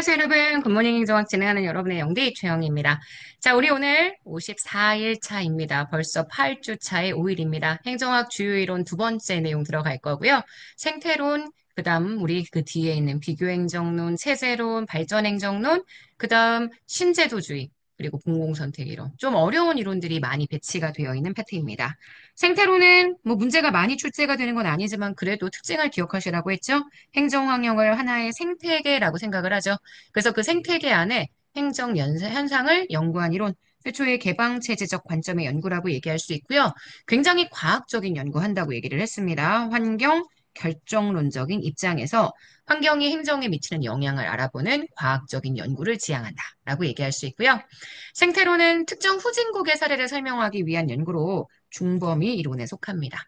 안녕하세요, 여러분. 굿모닝 행정학 진행하는 여러분의 영디 최영입니다. 자, 우리 오늘 54일 차입니다. 벌써 8주 차의 5일입니다. 행정학 주요 이론 두 번째 내용 들어갈 거고요. 생태론, 그다음 우리 그 뒤에 있는 비교행정론, 체제론, 발전행정론, 그다음 신제도주의, 그리고 공공선택 이론. 좀 어려운 이론들이 많이 배치가 되어 있는 파트입니다. 생태론은 뭐 문제가 많이 출제가 되는 건 아니지만 그래도 특징을 기억하시라고 했죠. 행정환경을 하나의 생태계라고 생각을 하죠. 그래서 그 생태계 안에 현상을 연구한 이론, 최초의 개방체제적 관점의 연구라고 얘기할 수 있고요. 굉장히 과학적인 연구한다고 얘기를 했습니다. 환경 결정론적인 입장에서 환경이 행정에 미치는 영향을 알아보는 과학적인 연구를 지향한다라고 얘기할 수 있고요. 생태론은 특정 후진국의 사례를 설명하기 위한 연구로 중범위 이론에 속합니다.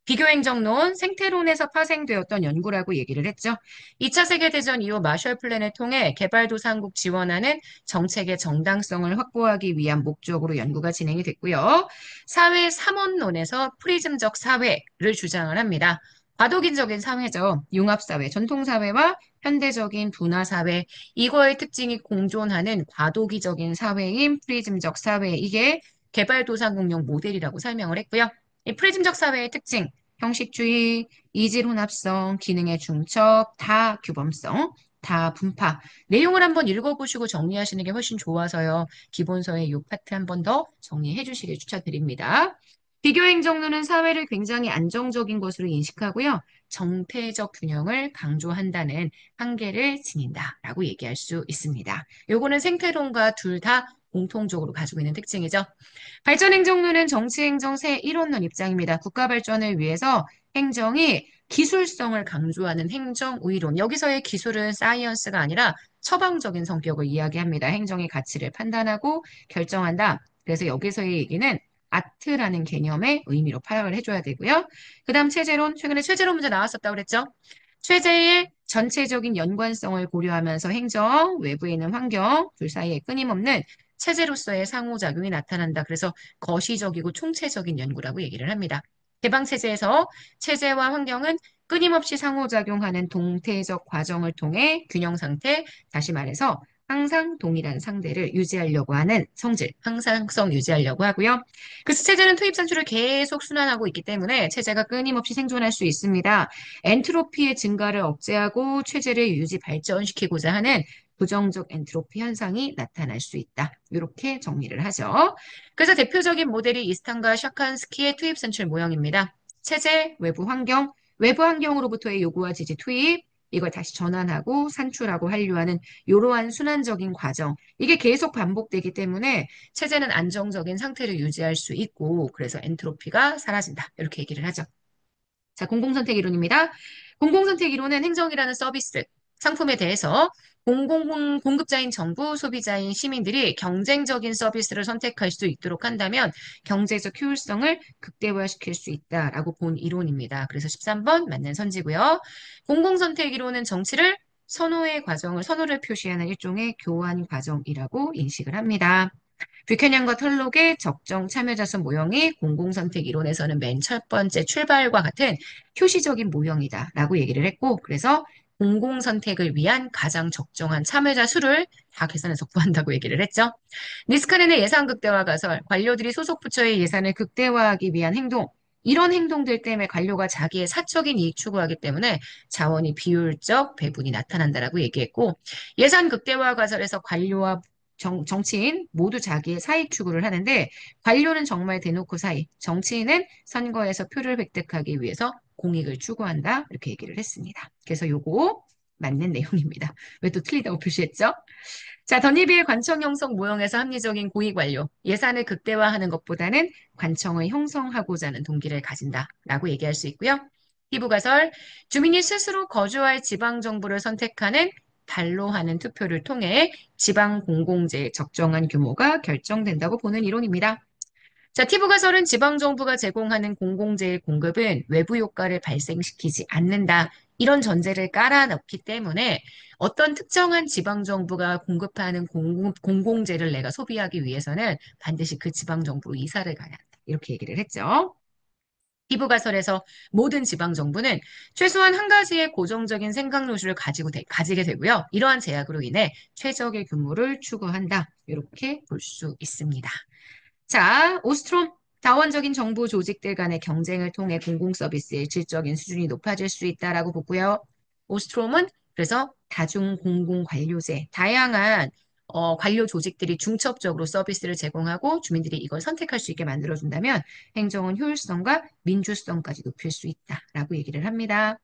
비교행정론, 생태론에서 파생되었던 연구라고 얘기를 했죠. 2차 세계대전 이후 마셜 플랜을 통해 개발도상국 지원하는 정책의 정당성을 확보하기 위한 목적으로 연구가 진행이 됐고요. 사회 삼원론에서 프리즘적 사회를 주장을 합니다. 과도기적인 사회죠. 융합사회, 전통사회와 현대적인 분화사회, 이거의 특징이 공존하는 과도기적인 사회인 프리즘적 사회, 이게 개발도상국용 모델이라고 설명을 했고요. 이 프리즘적 사회의 특징, 형식주의, 이질 혼합성, 기능의 중첩, 다 규범성, 다 분파. 내용을 한번 읽어보시고 정리하시는 게 훨씬 좋아서요. 기본서의 이 파트 한 번 더 정리해 주시길 추천드립니다. 비교행정론은 사회를 굉장히 안정적인 것으로 인식하고요. 정태적 균형을 강조한다는 한계를 지닌다라고 얘기할 수 있습니다. 요거는 생태론과 둘 다 공통적으로 가지고 있는 특징이죠. 발전행정론은 정치행정 새 일원론 입장입니다. 국가 발전을 위해서 행정이 기술성을 강조하는 행정의론. 여기서의 기술은 사이언스가 아니라 처방적인 성격을 이야기합니다. 행정의 가치를 판단하고 결정한다. 그래서 여기서의 얘기는 아트라는 개념의 의미로 파악을 해줘야 되고요. 그 다음 체제론. 최근에 체제론 문제 나왔었다고 그랬죠. 체제의 전체적인 연관성을 고려하면서 행정, 외부에 있는 환경, 둘 사이에 끊임없는 체제로서의 상호작용이 나타난다. 그래서 거시적이고 총체적인 연구라고 얘기를 합니다. 개방체제에서 체제와 환경은 끊임없이 상호작용하는 동태적 과정을 통해 균형 상태, 다시 말해서 항상 동일한 상대를 유지하려고 하는 성질, 항상성 유지하려고 하고요. 그래서 체제는 투입 산출을 계속 순환하고 있기 때문에 체제가 끊임없이 생존할 수 있습니다. 엔트로피의 증가를 억제하고 체제를 유지 발전시키고자 하는 부정적 엔트로피 현상이 나타날 수 있다. 이렇게 정리를 하죠. 그래서 대표적인 모델이 이스탄과 샤칸스키의 투입 산출 모형입니다. 체제, 외부 환경으로부터의 요구와 지지 투입, 이걸 다시 전환하고 산출하고 한류하는 이러한 순환적인 과정. 이게 계속 반복되기 때문에 체제는 안정적인 상태를 유지할 수 있고 그래서 엔트로피가 사라진다. 이렇게 얘기를 하죠. 자, 공공선택 이론입니다. 공공선택 이론은 행정이라는 서비스, 상품에 대해서 공급자인 정부, 소비자인 시민들이 경쟁적인 서비스를 선택할 수 있도록 한다면 경제적 효율성을 극대화시킬 수 있다라고 본 이론입니다. 그래서 13번 맞는 선지고요. 공공선택 이론은 정치를 선호를 표시하는 일종의 교환 과정이라고 인식을 합니다. 뷰캐년과 털록의 적정 참여자 수 모형이 공공선택 이론에서는 맨 첫 번째 출발과 같은 표시적인 모형이다라고 얘기를 했고, 그래서 공공선택을 위한 가장 적정한 참여자 수를 다 계산해서 구한다고 얘기를 했죠. 니스카넨의 예산 극대화 가설, 관료들이 소속 부처의 예산을 극대화하기 위한 행동, 이런 행동들 때문에 관료가 자기의 사적인 이익 추구하기 때문에 자원이 비효율적 배분이 나타난다라고 얘기했고, 예산 극대화 가설에서 관료와 정치인 모두 자기의 사익 추구를 하는데 관료는 정말 대놓고 사익, 정치인은 선거에서 표를 획득하기 위해서 공익을 추구한다. 이렇게 얘기를 했습니다. 그래서 요거 맞는 내용입니다. 왜 또 틀리다고 표시했죠? 자, 덧니비의 관청 형성 모형에서 합리적인 고위 관료, 예산을 극대화하는 것보다는 관청을 형성하고자 하는 동기를 가진다라고 얘기할 수 있고요. 피부가설, 주민이 스스로 거주할 지방정부를 선택하는 발로하는 투표를 통해 지방 공공재의 적정한 규모가 결정된다고 보는 이론입니다. 자, 티브가설은 지방정부가 제공하는 공공재의 공급은 외부 효과를 발생시키지 않는다. 이런 전제를 깔아놓기 때문에 어떤 특정한 지방정부가 공급하는 공공재를 내가 소비하기 위해서는 반드시 그 지방정부로 이사를 가야 한다. 이렇게 얘기를 했죠. 피부가설에서 모든 지방 정부는 최소한 한 가지의 고정적인 생각노출을 가지게 되고요. 이러한 제약으로 인해 최적의 근무를 추구한다. 이렇게 볼 수 있습니다. 자, 오스트롬. 자원적인 정부 조직들 간의 경쟁을 통해 공공 서비스의 질적인 수준이 높아질 수 있다라고 보고요. 오스트롬은 그래서 다중 공공 관료제, 다양한 관료 조직들이 중첩적으로 서비스를 제공하고 주민들이 이걸 선택할 수 있게 만들어준다면 행정은 효율성과 민주성까지 높일 수 있다라고 얘기를 합니다.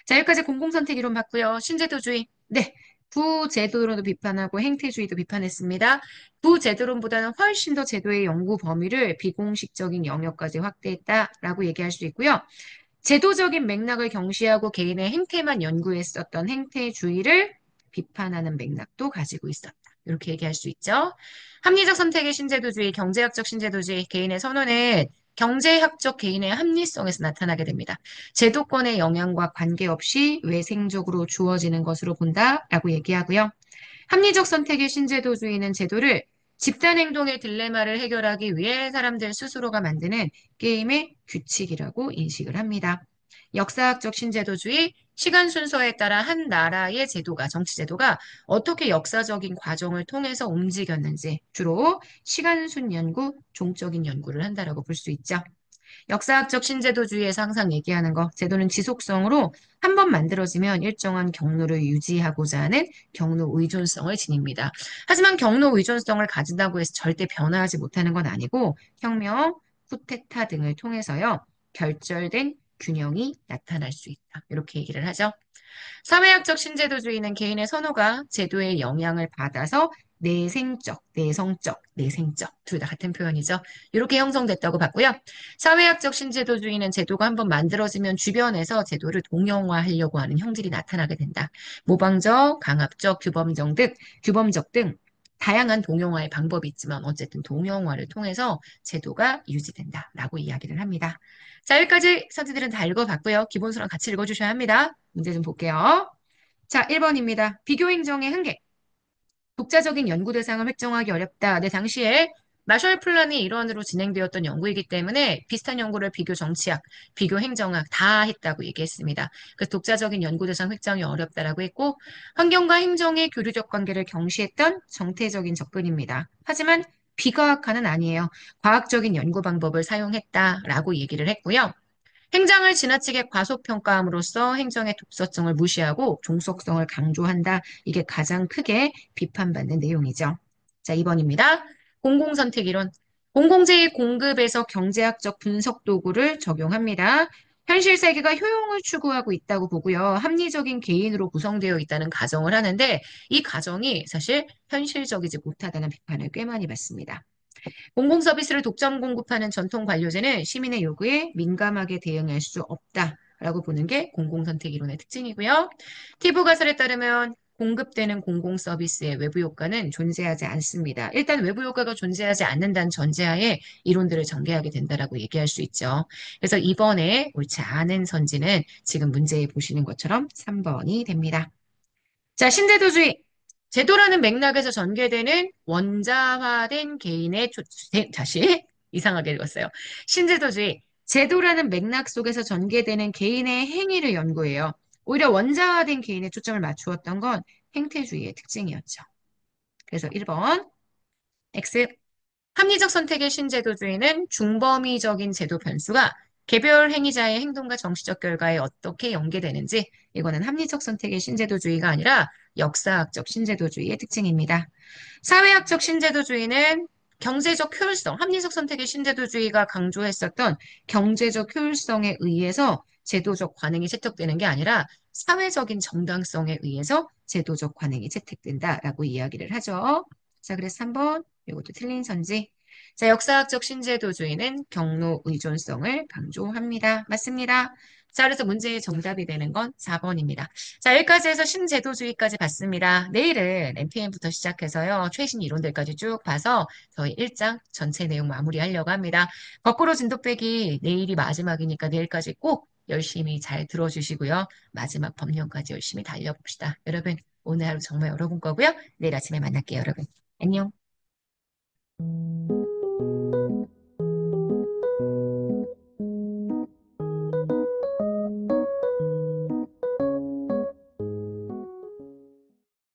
자, 여기까지 공공선택 이론 봤고요. 신제도주의. 네. 부제도론도 비판하고 행태주의도 비판했습니다. 부제도론보다는 훨씬 더 제도의 연구 범위를 비공식적인 영역까지 확대했다라고 얘기할 수 있고요. 제도적인 맥락을 경시하고 개인의 행태만 연구했었던 행태주의를 비판하는 맥락도 가지고 있었다. 이렇게 얘기할 수 있죠. 합리적 선택의 신제도주의, 경제학적 신제도주의, 개인의 선호는 경제학적 개인의 합리성에서 나타나게 됩니다. 제도권의 영향과 관계없이 외생적으로 주어지는 것으로 본다라고 얘기하고요. 합리적 선택의 신제도주의는 제도를 집단 행동의 딜레마를 해결하기 위해 사람들 스스로가 만드는 게임의 규칙이라고 인식을 합니다. 역사학적 신제도주의, 시간 순서에 따라 한 나라의 제도가, 정치 제도가 어떻게 역사적인 과정을 통해서 움직였는지 주로 시간순 연구, 종적인 연구를 한다라고 볼 수 있죠. 역사학적 신제도주의에서 항상 얘기하는 거, 제도는 지속성으로 한 번 만들어지면 일정한 경로를 유지하고자 하는 경로 의존성을 지닙니다. 하지만 경로 의존성을 가진다고 해서 절대 변화하지 못하는 건 아니고 혁명, 쿠데타 등을 통해서요, 결절된 균형이 나타날 수 있다. 이렇게 얘기를 하죠. 사회학적 신제도주의는 개인의 선호가 제도의 영향을 받아서 내생적 둘 다 같은 표현이죠. 이렇게 형성됐다고 봤고요. 사회학적 신제도주의는 제도가 한번 만들어지면 주변에서 제도를 동영화하려고 하는 형질이 나타나게 된다. 모방적, 강압적, 규범적 등 다양한 동영화의 방법이 있지만 어쨌든 동영화를 통해서 제도가 유지된다라고 이야기를 합니다. 자, 여기까지 선생들은 다 읽어봤고요. 기본서랑 같이 읽어주셔야 합니다. 문제 좀 볼게요. 자, 1번입니다. 비교행정의 한계. 독자적인 연구 대상을 획정하기 어렵다. 네, 당시에 마셜 플란이 일원으로 진행되었던 연구이기 때문에 비슷한 연구를 비교 정치학, 비교 행정학 다 했다고 얘기했습니다. 그래서 독자적인 연구 대상 획정이 어렵다라고 했고 환경과 행정의 교류적 관계를 경시했던 정태적인 접근입니다. 하지만 비과학화는 아니에요. 과학적인 연구 방법을 사용했다라고 얘기를 했고요. 행정을 지나치게 과소평가함으로써 행정의 독서성을 무시하고 종속성을 강조한다. 이게 가장 크게 비판받는 내용이죠. 자, 2번입니다. 공공선택이론. 공공재의 공급에서 경제학적 분석 도구를 적용합니다. 현실 세계가 효용을 추구하고 있다고 보고요. 합리적인 개인으로 구성되어 있다는 가정을 하는데 이 가정이 사실 현실적이지 못하다는 비판을 꽤 많이 받습니다. 공공 서비스를 독점 공급하는 전통 관료제는 시민의 요구에 민감하게 대응할 수 없다라고 보는 게 공공선택 이론의 특징이고요. 티브 가설에 따르면 공급되는 공공 서비스의 외부 효과는 존재하지 않습니다. 일단 외부 효과가 존재하지 않는다는 전제하에 이론들을 전개하게 된다라고 얘기할 수 있죠. 그래서 이번에 옳지 않은 선지는 지금 문제에 보시는 것처럼 3번이 됩니다. 자, 신제도주의. 제도라는 맥락에서 전개되는 원자화된 개인의 다시 이상하게 읽었어요. 신제도주의. 제도라는 맥락 속에서 전개되는 개인의 행위를 연구해요. 오히려 원자화된 개인에 초점을 맞추었던 건 행태주의의 특징이었죠. 그래서 1번 X. 합리적 선택의 신제도주의는 중범위적인 제도 변수가 개별 행위자의 행동과 정치적 결과에 어떻게 연계되는지 이거는 합리적 선택의 신제도주의가 아니라 역사학적 신제도주의의 특징입니다. 사회학적 신제도주의는 경제적 효율성, 합리적 선택의 신제도주의가 강조했었던 경제적 효율성에 의해서 제도적 관행이 채택되는 게 아니라 사회적인 정당성에 의해서 제도적 관행이 채택된다라고 이야기를 하죠. 자, 그래서 3번 이것도 틀린 선지. 자, 역사학적 신제도주의는 경로 의존성을 강조합니다. 맞습니다. 자, 그래서 문제의 정답이 되는 건 4번입니다. 자, 여기까지 해서 신제도주의까지 봤습니다. 내일은 NPM부터 시작해서요. 최신 이론들까지 쭉 봐서 저희 1장 전체 내용 마무리하려고 합니다. 거꾸로 진도 빼기 내일이 마지막이니까 내일까지 꼭 열심히 잘 들어주시고요. 마지막 법령까지 열심히 달려봅시다. 여러분, 오늘 하루 정말 여러분 거고요. 내일 아침에 만날게요, 여러분. 안녕.